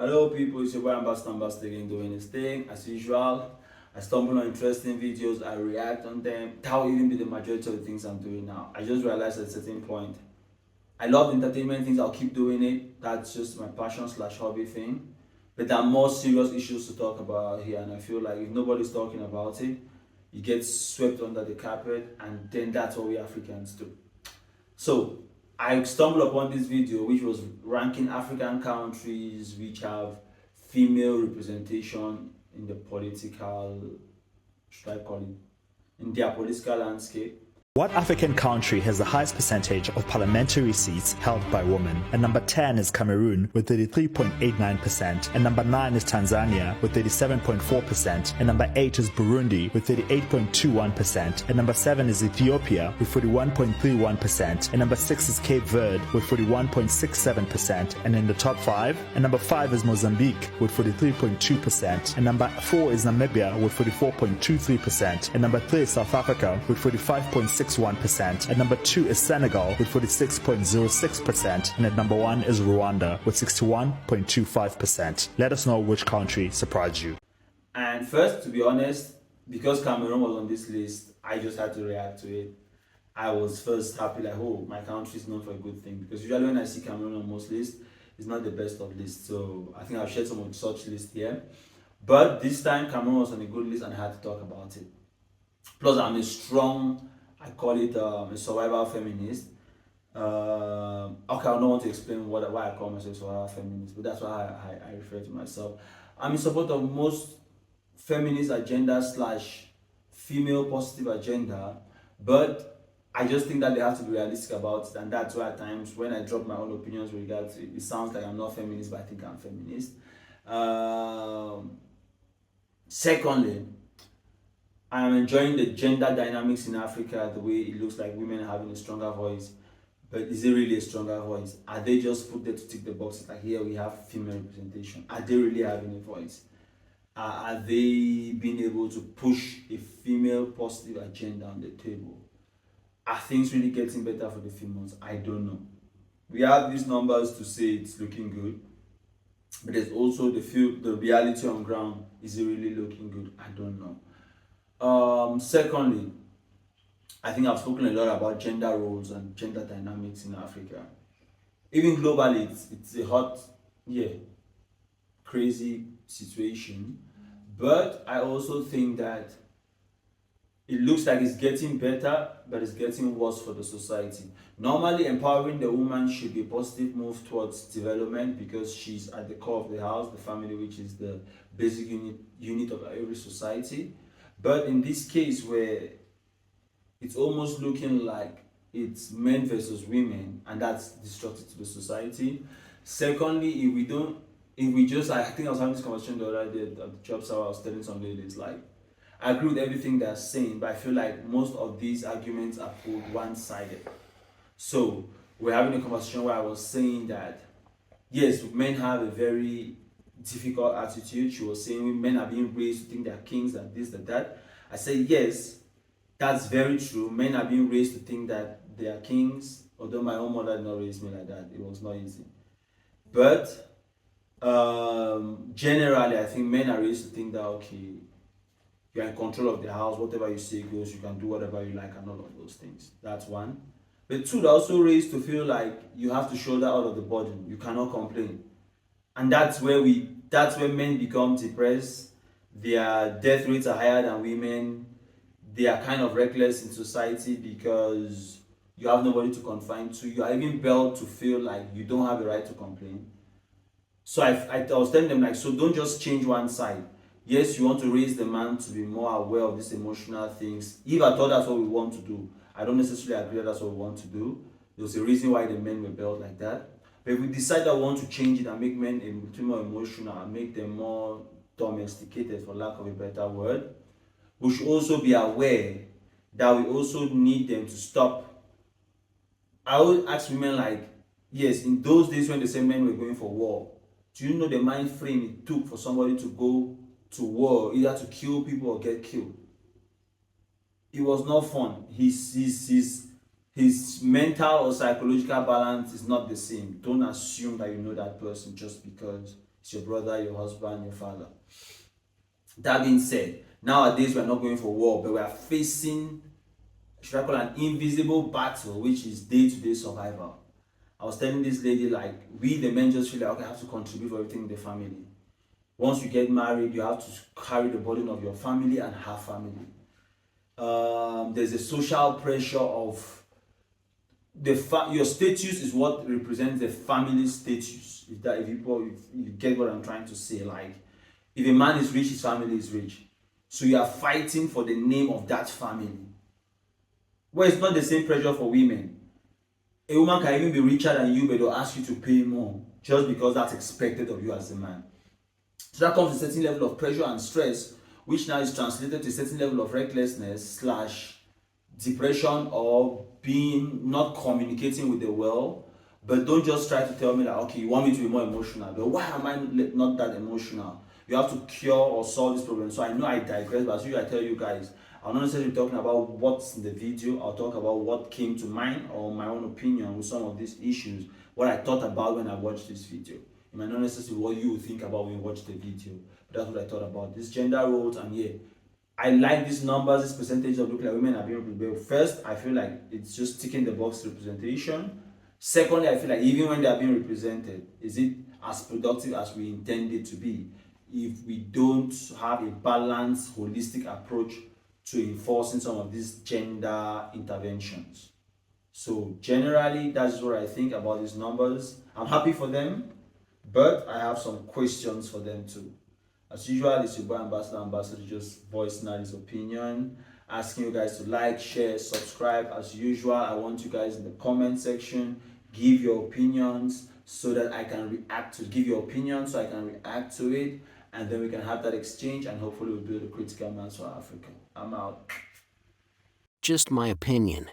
Hello people, it's your boy Ambassador again doing his thing. As usual, I stumble on interesting videos, I react on them. That will even be the majority of the things I'm doing now. I just realized at a certain point, I love entertainment things, I'll keep doing it. That's just my passion slash hobby thing. But there are more serious issues to talk about here, and I feel like if nobody's talking about it, it gets swept under the carpet, and then that's what we Africans do. So I stumbled upon this video which was ranking African countries which have female representation in the political, should I call it, in their political landscape. What African country has the highest percentage of parliamentary seats held by women? And number 10 is Cameroon with 33.89%, and number 9 is Tanzania with 37.4%, and number 8 is Burundi with 38.21%, and number 7 is Ethiopia with 41.31%, and number 6 is Cape Verde with 41.67%, and in the top 5, and number 5 is Mozambique with 43.2%, and number 4 is Namibia with 44.23%, and number 3 is South Africa with 45.61%, and number 2 is Senegal with 46.06%, and at number 1 is Rwanda with 61.25%. Let us know which country surprised you. And first, to be honest, because Cameroon was on this list, I just had to react to it. I was first happy, like, oh, my country is known for a good thing. Because usually when I see Cameroon on most lists, it's not the best of lists. So I think I've shared some of such lists here. But this time, Cameroon was on a good list and I had to talk about it. Plus, I'm a strong, I call it a survival feminist. Okay, I don't want to explain why I call myself survival feminist, but that's why I refer to myself. I'm in support of most feminist agenda slash female positive agenda, but I just think that they have to be realistic about it, and that's why at times when I drop my own opinions with regards to it, it sounds like I'm not feminist, but I think I'm feminist. Secondly, I am enjoying the gender dynamics in Africa, the way it looks like women are having a stronger voice. But is it really a stronger voice? Are they just put there to tick the boxes? Like, here we have female representation. Are they really having a voice? Are they being able to push a female positive agenda on the table? Are things really getting better for the females? I don't know. We have these numbers to say it's looking good. But there's also the reality on ground. Is it really looking good? I don't know. Secondly, I think I've spoken a lot about gender roles and gender dynamics in Africa. Even globally, it's a hot, crazy situation. But I also think that it looks like it's getting better, but it's getting worse for the society. Normally, empowering the woman should be a positive move towards development because she's at the core of the house, the family, which is the basic unit of every society. But in this case where it's almost looking like it's men versus women, and that's destructive to the society. Secondly, I think I was having this conversation the other day at the job, so I was telling some ladies, like, I agree with everything they're saying, but I feel like most of these arguments are pulled one-sided. So we're having a conversation where I was saying that, yes, men have a very difficult attitude. She was saying men are being raised to think they're kings and this and that. I say yes, that's very true. Men are being raised to think that they are kings, although my own mother did not raise me like that. It was not easy. But generally, I think men are raised to think that, okay, you're in control of the house, whatever you say goes, you can do whatever you like and all of those things. That's one. But two, they're also raised to feel like you have to shoulder all of the burden. You cannot complain. And that's where men become depressed. Their death rates are higher than women. They are kind of reckless in society because you have nobody to confide to. You are even built to feel like you don't have the right to complain. So I was telling them, like, so don't just change one side. Yes, you want to raise the man to be more aware of these emotional things. If I thought that's what we want to do, I don't necessarily agree that that's what we want to do. There's a reason why the men were built like that. But if we decide that we want to change it and make men a little more emotional and make them more domesticated, for lack of a better word, we should also be aware that we also need them to stop. I would ask women, like, yes, in those days when the same men were going for war, do you know the mind frame it took for somebody to go to war, either to kill people or get killed? It was not fun. His mental or psychological balance is not the same. Don't assume that you know that person just because It's your brother, your husband, your father. That being said, nowadays we are not going for war, but we are facing, should I call it, an invisible battle, which is day-to-day survival. I was telling this lady, like, we the men just feel like, okay, I have to contribute for everything in the family. Once you get married, you have to carry the burden of your family and have family. There's a social pressure of your status is what represents the family status. If you get what I'm trying to say, like, if a man is rich, his family is rich. So you are fighting for the name of that family. Well, it's not the same pressure for women. A woman can even be richer than you, but they'll ask you to pay more just because that's expected of you as a man. So that comes to a certain level of pressure and stress, which now is translated to a certain level of recklessness / depression, or being not communicating with the world. But don't just try to tell me that, okay, you want me to be more emotional, but why am I not that emotional? You have to cure or solve this problem. So I know I digress, but as usual I tell you guys, I'm not necessarily talking about what's in the video. I'll talk about what came to mind or my own opinion with some of these issues, what I thought about when I watched this video. It might not necessarily what you think about when you watch the video, but that's what I thought about this gender roles. And yeah, I like these numbers, this percentage of looking like women are being represented. First, I feel like it's just ticking the box representation. Secondly, I feel like even when they are being represented, is it as productive as we intend it to be if we don't have a balanced, holistic approach to enforcing some of these gender interventions? So generally, that's what I think about these numbers. I'm happy for them, but I have some questions for them too. As usual, it's your boy Ambassador just voicing out his opinion, asking you guys to like, share, subscribe. As usual, I want you guys in the comment section, give your opinions so that I can react to give your opinion so I can react to it, and then we can have that exchange, and hopefully we'll build a critical mass for Africa. I'm out. Just my opinion.